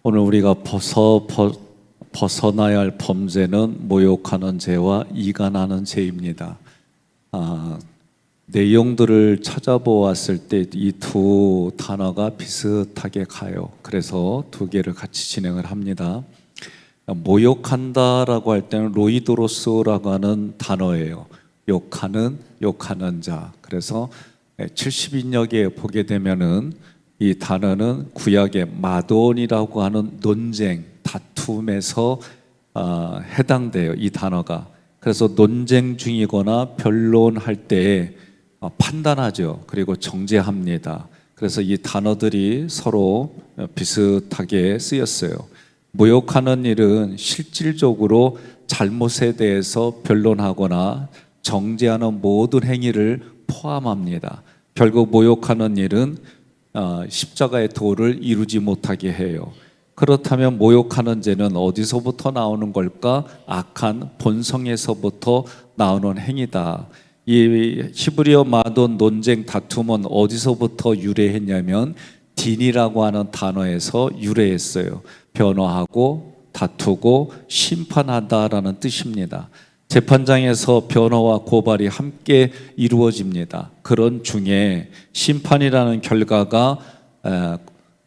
오늘 우리가 벗어나야 할 범죄는 모욕하는 죄와 이간하는 죄입니다. 내용들을 찾아보았을 때 이 두 단어가 비슷하게 가요. 그래서 두 개를 같이 진행을 합니다. 모욕한다라고 할 때는 로이도로스라고 하는 단어예요. 욕하는 자. 그래서 70인역에 보게 되면은 이 단어는 구약의 마돈이라고 하는 논쟁, 다툼에서 해당돼요. 이 단어가. 그래서 논쟁 중이거나 변론할 때 판단하죠. 그리고 정죄합니다. 그래서 이 단어들이 서로 비슷하게 쓰였어요. 모욕하는 일은 실질적으로 잘못에 대해서 변론하거나 정죄하는 모든 행위를 포함합니다. 결국 모욕하는 일은 십자가의 도를 이루지 못하게 해요. 그렇다면 모욕하는 죄는 어디서부터 나오는 걸까? 악한 본성에서부터 나오는 행위다. 이 히브리어 마돈 논쟁 다툼은 어디서부터 유래했냐면 딘이라고 하는 단어에서 유래했어요. 변호하고 다투고 심판하다라는 뜻입니다. 재판장에서 변호와 고발이 함께 이루어집니다. 그런 중에 심판이라는 결과가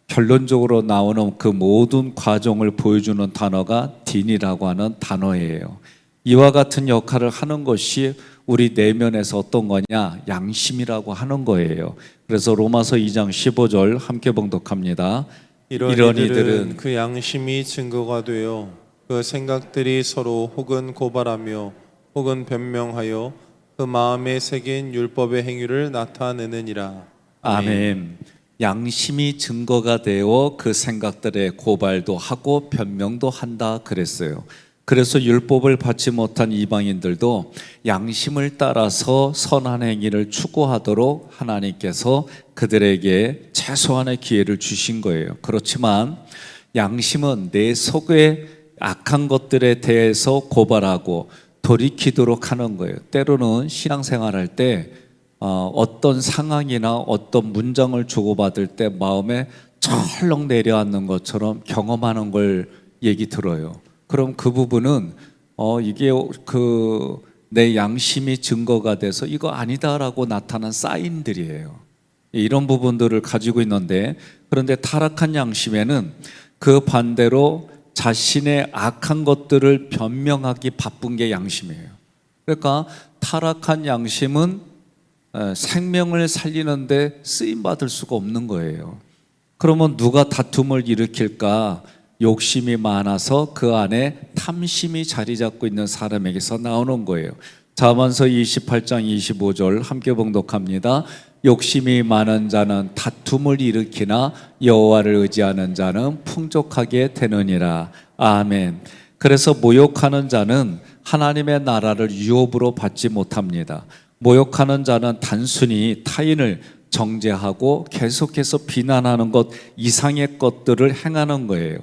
결론적으로 나오는 그 모든 과정을 보여주는 단어가 딘이라고 하는 단어예요. 이와 같은 역할을 하는 것이 우리 내면에서 어떤 거냐? 양심이라고 하는 거예요. 그래서 로마서 2장 15절 함께 봉독합니다. 이런 이들은 그 양심이 증거가 되어 그 생각들이 서로 혹은 고발하며 혹은 변명하여 그 마음에 새긴 율법의 행위를 나타내느니라. 아멘. 양심이 증거가 되어 그 생각들의 고발도 하고 변명도 한다 그랬어요. 그래서 율법을 받지 못한 이방인들도 양심을 따라서 선한 행위를 추구하도록 하나님께서 그들에게 최소한의 기회를 주신 거예요. 그렇지만 양심은 내 속에 악한 것들에 대해서 고발하고 돌이키도록 하는 거예요. 때로는 신앙생활할 때 어떤 상황이나 어떤 문장을 주고받을 때 마음에 철렁 내려앉는 것처럼 경험하는 걸 얘기 들어요. 그럼 그 부분은 이게 내 양심이 증거가 돼서 이거 아니다라고 나타난 사인들이에요. 이런 부분들을 가지고 있는데, 그런데 타락한 양심에는 그 반대로 자신의 악한 것들을 변명하기 바쁜 게 양심이에요. 그러니까 타락한 양심은 생명을 살리는데 쓰임받을 수가 없는 거예요. 그러면 누가 다툼을 일으킬까? 욕심이 많아서 그 안에 탐심이 자리 잡고 있는 사람에게서 나오는 거예요. 잠언서 28장 25절 함께 봉독합니다. 욕심이 많은 자는 다툼을 일으키나 여호와를 의지하는 자는 풍족하게 되느니라. 아멘. 그래서 모욕하는 자는 하나님의 나라를 유업으로 받지 못합니다. 모욕하는 자는 단순히 타인을 정죄하고 계속해서 비난하는 것 이상의 것들을 행하는 거예요.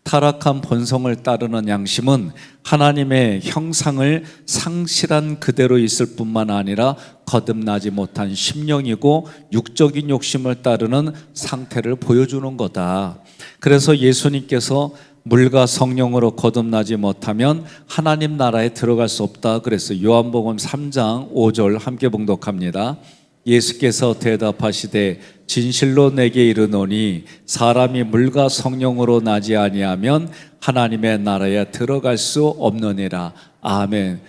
타락한 본성을 따르는 양심은 하나님의 형상을 상실한 그대로 있을 뿐만 아니라 거듭나지 못한 심령이고 육적인 욕심을 따르는 상태를 보여주는 거다. 그래서 예수님께서 물과 성령으로 거듭나지 못하면 하나님 나라에 들어갈 수 없다 그랬어요. 요한복음 3장 5절 함께 봉독합니다. 예수께서 대답하시되 진실로 내게 이르노니 사람이 물과 성령으로 나지 아니하면 하나님의 나라에 들어갈 수 없느니라. 아멘.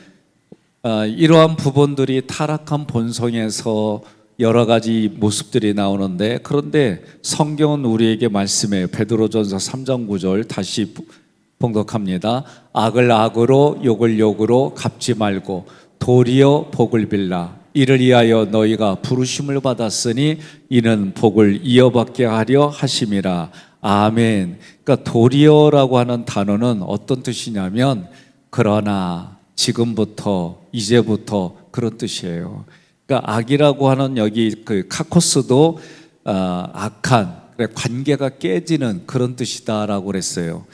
이러한 부분들이 타락한 본성에서 여러 가지 모습들이 나오는데, 그런데 성경은 우리에게 말씀해요. 베드로전서 3장 9절 다시 봉독합니다. 악을 악으로 욕을 욕으로 갚지 말고 도리어 복을 빌라. 이를 위하여 너희가 부르심을 받았으니 이는 복을 이어받게 하려 하심이라. 아멘. 그러니까 도리어라고 하는 단어는 어떤 뜻이냐면 그러나, 지금부터, 이제부터, 그런 뜻이에요. 그러니까 악이라고 하는 여기 그 카코스도 악한, 관계가 깨지는 그런 뜻이다라고 그랬어요.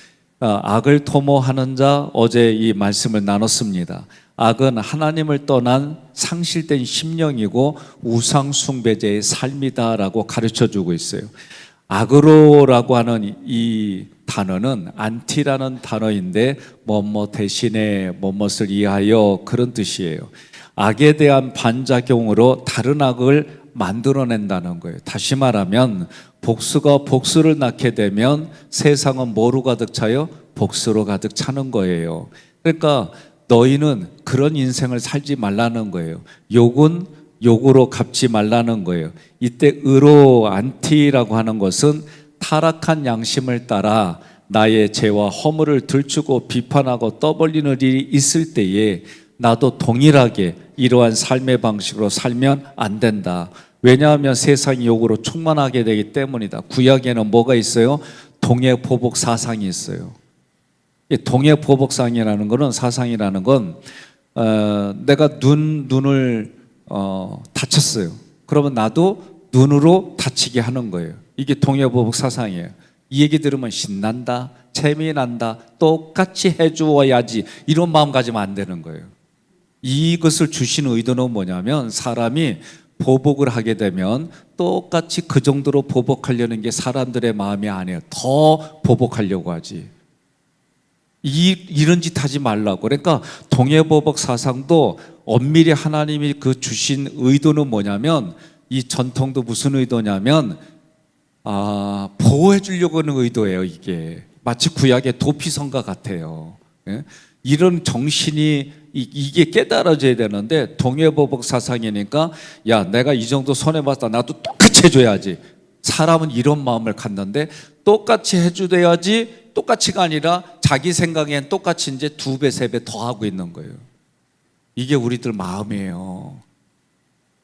악을 도모하는 자, 어제 이 말씀을 나눴습니다. 악은 하나님을 떠난 상실된 심령이고 우상 숭배자의 삶이다라고 가르쳐주고 있어요. 악으로라고 하는 이 단어는 안티라는 단어인데 뭐뭐 대신에 뭐뭇을 이하여 그런 뜻이에요. 악에 대한 반작용으로 다른 악을 만들어낸다는 거예요. 다시 말하면 복수가 복수를 낳게 되면 세상은 뭐로 가득 차요? 복수로 가득 차는 거예요. 그러니까 너희는 그런 인생을 살지 말라는 거예요. 욕은 욕으로 갚지 말라는 거예요. 이때 의로 안티라고 하는 것은 타락한 양심을 따라 나의 죄와 허물을 들추고 비판하고 떠벌리는 일이 있을 때에 나도 동일하게 이러한 삶의 방식으로 살면 안 된다. 왜냐하면 세상이 욕으로 충만하게 되기 때문이다. 구약에는 뭐가 있어요? 동해보복 사상이 있어요. 이 동해보복상이라는 거는 사상이라는 건 내가 눈을 다쳤어요. 그러면 나도 눈으로 다치게 하는 거예요. 이게 동해보복 사상이에요. 이 얘기 들으면 신난다, 재미난다, 똑같이 해주어야지 이런 마음 가지면 안 되는 거예요. 이것을 주신 의도는 뭐냐면 사람이 보복을 하게 되면 똑같이 그 정도로 보복하려는 게 사람들의 마음이 아니에요. 더 보복하려고 하지. 이런 짓 하지 말라고. 그러니까 동해보복 사상도 엄밀히 하나님이 그 주신 의도는 뭐냐면 이 전통도 무슨 의도냐면 보호해 주려고 하는 의도예요. 이게 마치 구약의 도피성가 같아요. 예? 이런 정신이 이게 깨달아져야 되는데 동해보복 사상이니까 야 내가 이 정도 손해봤다 나도 똑같이 해줘야지. 사람은 이런 마음을 갖는데 똑같이 해줘야지. 똑같이가 아니라 자기 생각엔 똑같이 이제 2배, 3배 더 하고 있는 거예요. 이게 우리들 마음이에요.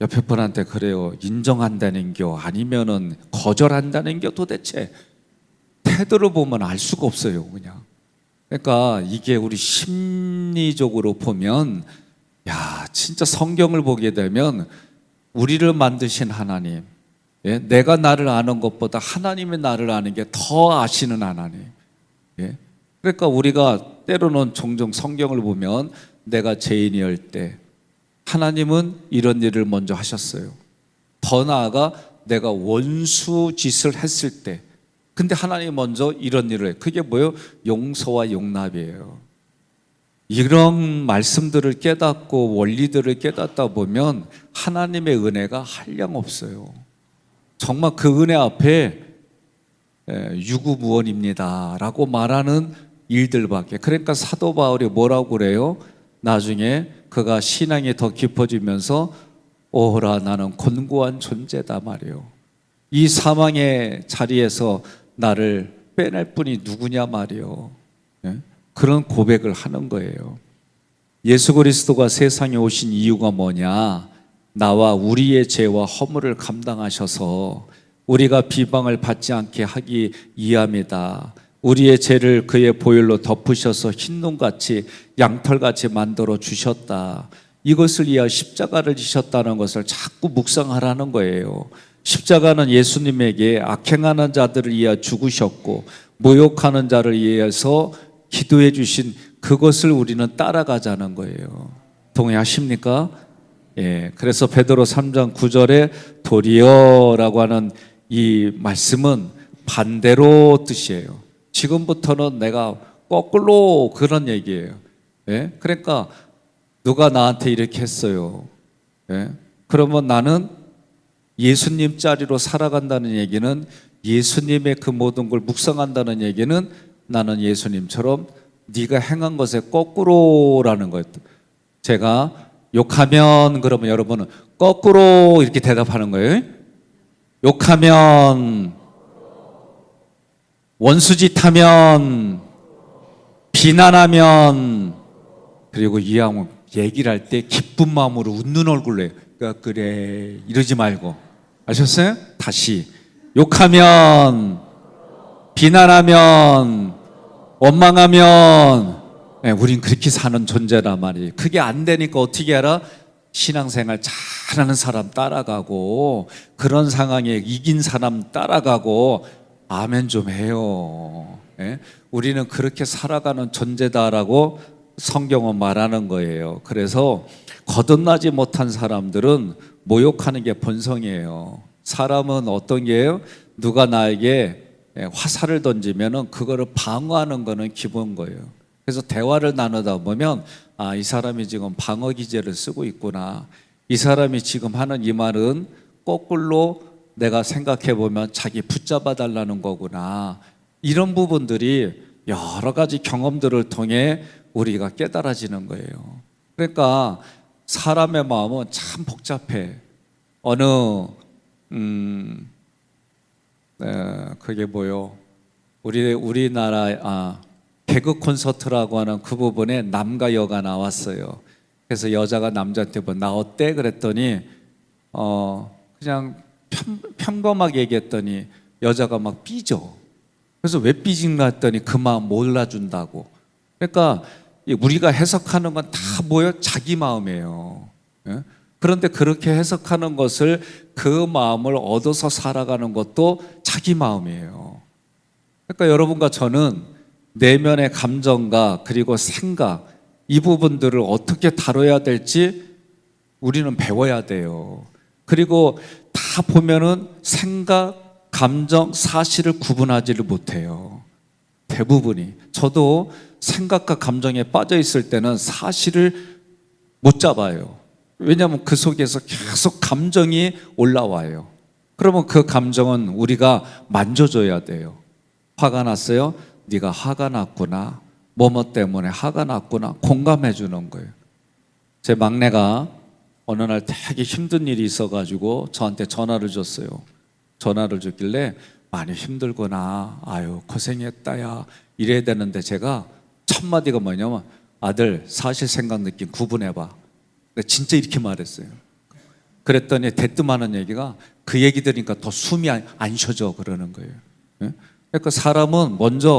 옆에 분한테 그래요. 인정한다는 겨 아니면은 거절한다는 겨 도대체 태도를 보면 알 수가 없어요. 그냥. 그러니까 이게 우리 심리적으로 보면 야 진짜 성경을 보게 되면 우리를 만드신 하나님, 예? 내가 나를 아는 것보다 하나님이 나를 아는 게 더 아시는 하나님. 예? 그러니까 우리가 때로는 종종 성경을 보면 내가 죄인이었을 때 하나님은 이런 일을 먼저 하셨어요. 더 나아가 내가 원수 짓을 했을 때 근데 하나님이 먼저 이런 일을 해요. 그게 뭐예요? 용서와 용납이에요. 이런 말씀들을 깨닫고 원리들을 깨닫다 보면 하나님의 은혜가 한량없어요. 정말 그 은혜 앞에 유구무원입니다 라고 말하는 일들밖에. 그러니까 사도 바울이 뭐라고 그래요? 나중에 그가 신앙이 더 깊어지면서 오호라 나는 곤고한 존재다 말이에요. 이 사망의 자리에서 나를 빼낼 분이 누구냐 말이에요. 그런 고백을 하는 거예요. 예수 그리스도가 세상에 오신 이유가 뭐냐? 나와 우리의 죄와 허물을 감당하셔서 우리가 비방을 받지 않게 하기 위함이다. 우리의 죄를 그의 보혈로 덮으셔서 흰눈같이 양털같이 만들어 주셨다. 이것을 위하여 십자가를 지셨다는 것을 자꾸 묵상하라는 거예요. 십자가는 예수님에게 악행하는 자들을 위하여 죽으셨고 모욕하는 자를 위해서 기도해 주신 그것을 우리는 따라가자는 거예요. 동의하십니까? 예. 그래서 베드로 3장 9절에 도리어라고 하는 이 말씀은 반대로 뜻이에요. 지금부터는 내가 거꾸로 그런 얘기예요. 예? 그러니까 누가 나한테 이렇게 했어요. 예? 그러면 나는 예수님 자리로 살아간다는 얘기는 예수님의 그 모든 걸 묵상한다는 얘기는 나는 예수님처럼 네가 행한 것에 거꾸로라는 거예요. 제가 욕하면 그러면 여러분은 거꾸로 이렇게 대답하는 거예요. 욕하면 원수짓하면 비난하면 그리고 이왕 얘기를 할 때 기쁜 마음으로 웃는 얼굴로 해요. 그러니까 그래 이러지 말고 아셨어요? 다시 욕하면 비난하면 원망하면 우린 그렇게 사는 존재란 말이에요. 그게 안 되니까 어떻게 알아? 신앙생활 잘하는 사람 따라가고 그런 상황에 이긴 사람 따라가고 아멘 좀 해요. 예? 우리는 그렇게 살아가는 존재다라고 성경은 말하는 거예요. 그래서 거듭나지 못한 사람들은 모욕하는 게 본성이에요. 사람은 어떤 게요? 누가 나에게 화살을 던지면은 그거를 방어하는 거는 기본 거예요. 그래서 대화를 나누다 보면 이 사람이 지금 방어 기제를 쓰고 있구나. 이 사람이 지금 하는 이 말은 거꾸로 내가 생각해 보면 자기 붙잡아 달라는 거구나. 이런 부분들이 여러 가지 경험들을 통해 우리가 깨달아지는 거예요. 그러니까 사람의 마음은 참 복잡해. 어느 그게 뭐요? 우리나라 개그 콘서트라고 하는 그 부분에 남과 여가 나왔어요. 그래서 여자가 남자한테 뭐 나 어때? 그랬더니 그냥 평범하게 얘기했더니 여자가 막 삐져. 그래서 왜 삐진가 했더니 그 마음 몰라준다고. 그러니까 우리가 해석하는 건 다 뭐예요? 자기 마음이에요. 예? 그런데 그렇게 해석하는 것을 그 마음을 얻어서 살아가는 것도 자기 마음이에요. 그러니까 여러분과 저는 내면의 감정과 그리고 생각 이 부분들을 어떻게 다뤄야 될지 우리는 배워야 돼요. 그리고 다 보면은 생각, 감정, 사실을 구분하지를 못해요. 대부분이. 저도 생각과 감정에 빠져 있을 때는 사실을 못 잡아요. 왜냐하면 그 속에서 계속 감정이 올라와요. 그러면 그 감정은 우리가 만져줘야 돼요. 화가 났어요? 네가 화가 났구나. 뭐뭐 때문에 화가 났구나. 공감해 주는 거예요. 제 막내가 어느 날 되게 힘든 일이 있어가지고 저한테 전화를 줬어요. 전화를 줬길래 많이 힘들구나. 아유 고생했다야. 이래야 되는데 제가 첫 마디가 뭐냐면 아들 사실 생각 느낌 구분해봐. 진짜 이렇게 말했어요. 그랬더니 대뜸하는 얘기가 그 얘기 들으니까 더 숨이 안 쉬어져 그러는 거예요. 그러니까 사람은 먼저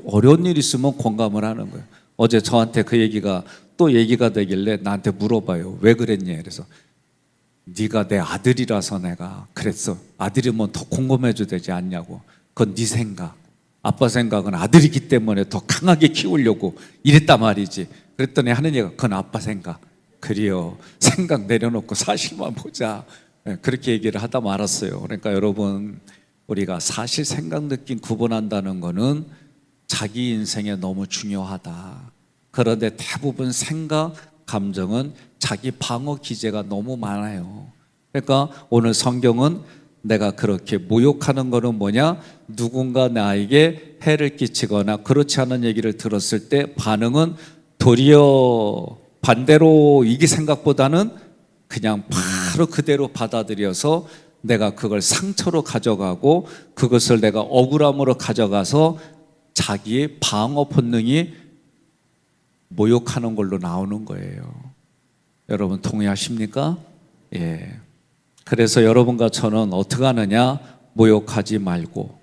어려운 일 있으면 공감을 하는 거예요. 어제 저한테 그 얘기가 또 얘기가 되길래 나한테 물어봐요. 왜 그랬냐. 그래서 네가 내 아들이라서 내가 그랬어. 아들이면 더 공감해줘야 되지 않냐고. 그건 네 생각. 아빠 생각은 아들이기 때문에 더 강하게 키우려고 이랬단 말이지. 그랬더니 하는 얘기가 그건 아빠 생각. 그래요. 생각 내려놓고 사실만 보자. 그렇게 얘기를 하다 말았어요. 그러니까 여러분 우리가 사실 생각 느낌 구분한다는 거는 자기 인생에 너무 중요하다. 그런데 대부분 생각, 감정은 자기 방어 기제가 너무 많아요. 그러니까 오늘 성경은 내가 그렇게 모욕하는 거는 뭐냐? 누군가 나에게 해를 끼치거나 그렇지 않은 얘기를 들었을 때 반응은 도리어 반대로 이게 생각보다는 그냥 바로 그대로 받아들여서 내가 그걸 상처로 가져가고 그것을 내가 억울함으로 가져가서 자기의 방어 본능이 모욕하는 걸로 나오는 거예요. 여러분 동의하십니까? 예. 그래서 여러분과 저는 어떻게 하느냐? 모욕하지 말고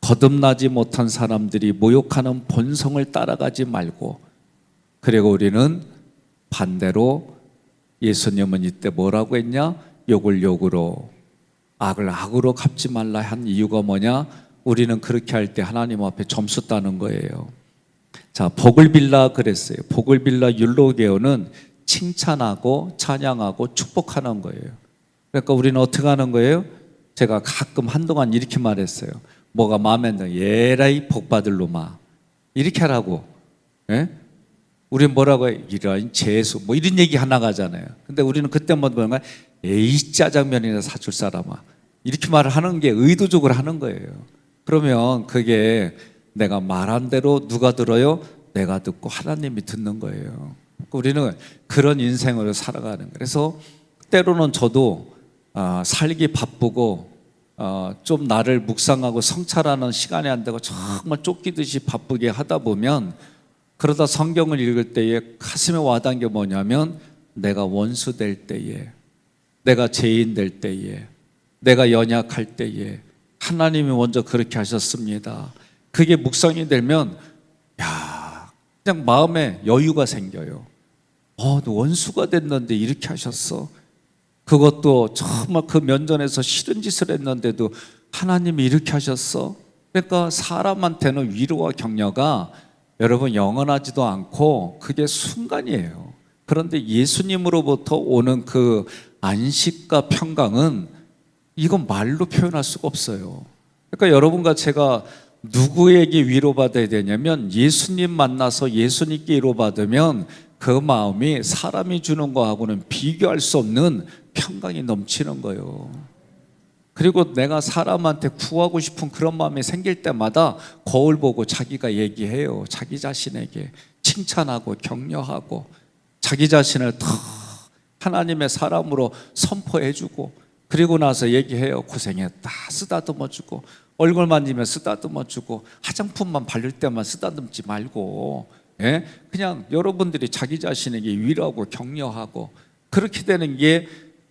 거듭나지 못한 사람들이 모욕하는 본성을 따라가지 말고 그리고 우리는 반대로 예수님은 이때 뭐라고 했냐? 욕을 욕으로 악을 악으로 갚지 말라 한 이유가 뭐냐? 우리는 그렇게 할 때 하나님 앞에 점수 따는 거예요. 자, 복을 빌라 그랬어요. 복을 빌라 율로게오는 칭찬하고 찬양하고 축복하는 거예요. 그러니까 우리는 어떻게 하는 거예요? 제가 가끔 한동안 이렇게 말했어요. 뭐가 마음에 안 들어. 예라이 복 받을 놈아. 이렇게 하라고. 예? 우리는 뭐라고 해요? 이런 재수 뭐 이런 얘기 하나 가잖아요. 근데 우리는 그때 뭐가 에이 짜장면이나 사줄 사람아. 이렇게 말을 하는 게 의도적으로 하는 거예요. 그러면 그게 내가 말한 대로 누가 들어요? 내가 듣고 하나님이 듣는 거예요. 우리는 그런 인생으로 살아가는 거예요. 그래서 때로는 저도 살기 바쁘고 좀 나를 묵상하고 성찰하는 시간이 안 되고 정말 쫓기듯이 바쁘게 하다 보면 그러다 성경을 읽을 때에 가슴에 와닿은 게 뭐냐면 내가 원수 될 때에 내가 죄인 될 때에 내가 연약할 때에 하나님이 먼저 그렇게 하셨습니다. 그게 묵상이 되면 그냥 마음에 여유가 생겨요. 너 원수가 됐는데 이렇게 하셨어. 그것도 정말 그 면전에서 싫은 짓을 했는데도 하나님이 이렇게 하셨어. 그러니까 사람한테는 위로와 격려가 여러분 영원하지도 않고 그게 순간이에요. 그런데 예수님으로부터 오는 그 안식과 평강은 이건 말로 표현할 수가 없어요. 그러니까 여러분과 제가 누구에게 위로받아야 되냐면 예수님 만나서 예수님께 위로받으면 그 마음이 사람이 주는 거하고는 비교할 수 없는 평강이 넘치는 거예요. 그리고 내가 사람한테 구하고 싶은 그런 마음이 생길 때마다 거울 보고 자기가 얘기해요. 자기 자신에게 칭찬하고 격려하고 자기 자신을 더 하나님의 사람으로 선포해주고, 그리고 나서 얘기해요. 고생했다 쓰다듬어주고, 얼굴 만지면 쓰다듬어주고, 화장품만 바를 때만 쓰다듬지 말고, 예? 그냥 여러분들이 자기 자신에게 위로하고 격려하고, 그렇게 되는 게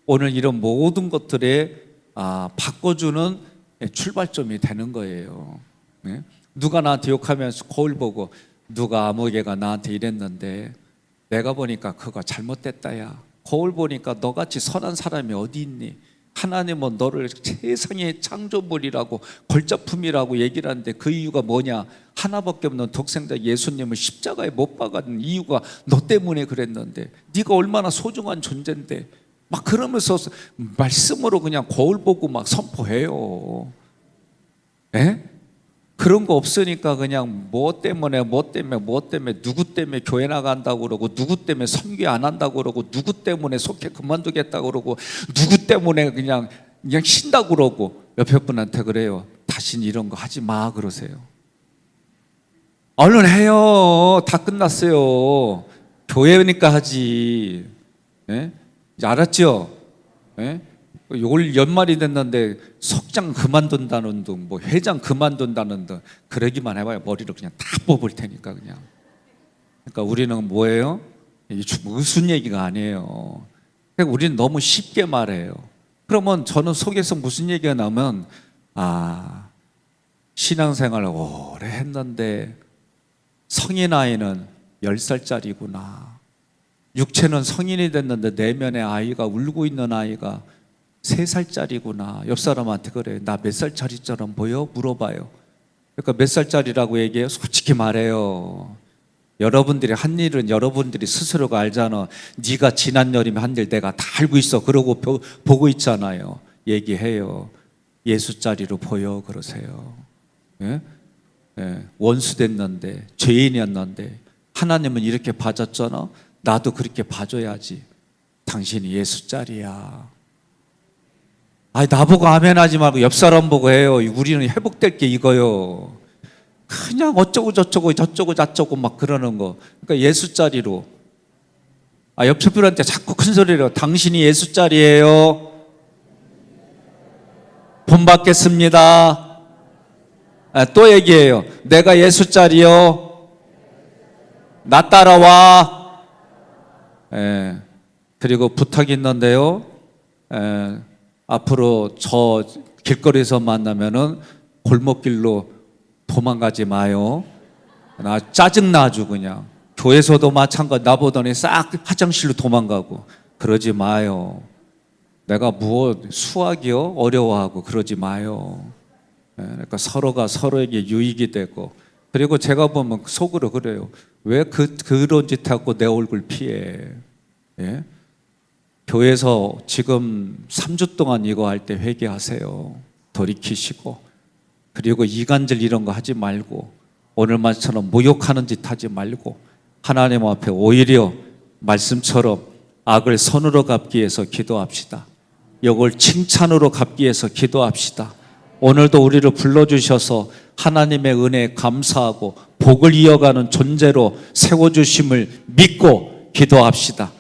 오늘 이런 모든 것들에 바꿔주는 출발점이 되는 거예요. 예? 누가 나한테 욕하면서 거울 보고 누가 아무개가 나한테 이랬는데 내가 보니까 그거 잘못됐다야. 거울 보니까 너같이 선한 사람이 어디 있니? 하나님은 너를 세상의 창조물이라고 걸작품이라고 얘기를 하는데 그 이유가 뭐냐? 하나밖에 없는 독생자 예수님을 십자가에 못 박은 이유가 너 때문에 그랬는데, 네가 얼마나 소중한 존재인데 막 그러면서 말씀으로 그냥 거울 보고 막 선포해요. 에? 그런 거 없으니까 그냥 뭐 때문에 누구 때문에 교회 나간다고 그러고, 누구 때문에 선교 안 한다고 그러고, 누구 때문에 속회 그만두겠다고 그러고, 누구 때문에 그냥 쉰다고 그러고. 옆에 분한테 그래요. 다신 이런 거 하지 마 그러세요. 얼른 해요. 다 끝났어요. 교회니까 하지. 예? 알았죠? 예? 올 연말이 됐는데 석장 그만둔다는 둥, 뭐 회장 그만둔다는 둥, 그러기만 해봐요. 머리를 그냥 다 뽑을 테니까 그냥. 그러니까 우리는 뭐예요? 이게 무슨 얘기가 아니에요. 그러니까 우리는 너무 쉽게 말해요. 그러면 저는 속에서 무슨 얘기가 나오면, 신앙생활을 오래 했는데 성인 아이는 10살짜리구나. 육체는 성인이 됐는데 내면의 아이가, 울고 있는 아이가 3살짜리구나. 옆 사람한테 그래요. 나 몇 살짜리처럼 보여? 물어봐요. 그러니까 몇 살짜리라고 얘기해요? 솔직히 말해요. 여러분들이 한 일은 여러분들이 스스로가 알잖아. 네가 지난 여름에 한 일 내가 다 알고 있어. 그러고 보고 있잖아요. 얘기해요. 예수짜리로 보여 그러세요. 예? 예. 원수 됐는데, 죄인이었는데 하나님은 이렇게 봐줬잖아. 나도 그렇게 봐줘야지. 당신이 예수짜리야. 나보고 아멘 하지 말고 옆 사람 보고 해요. 우리는 회복될 게 이거요. 그냥 어쩌고 저쩌고 막 그러는 거. 그러니까 예수짜리로. 옆 분한테 자꾸 큰 소리로 당신이 예수짜리예요. 본받겠습니다. 또 얘기해요. 내가 예수짜리요. 나 따라와. 그리고 부탁이 있는데요. 앞으로 저 길거리에서 만나면은 골목길로 도망가지 마요. 나 짜증나 아주 그냥. 교회에서도 마찬가지. 나보더니 싹 화장실로 도망가고. 그러지 마요. 내가 수학이요? 어려워하고 그러지 마요. 그러니까 서로가 서로에게 유익이 되고. 그리고 제가 보면 속으로 그래요. 왜 그런 짓 하고 내 얼굴 피해? 예? 교회에서 지금 3주 동안 이거 할 때 회개하세요. 돌이키시고. 그리고 이간질 이런 거 하지 말고, 오늘만처럼 모욕하는 짓 하지 말고, 하나님 앞에 오히려 말씀처럼 악을 선으로 갚기 위해서 기도합시다. 이걸 칭찬으로 갚기 위해서 기도합시다. 오늘도 우리를 불러주셔서 하나님의 은혜에 감사하고 복을 이어가는 존재로 세워주심을 믿고 기도합시다.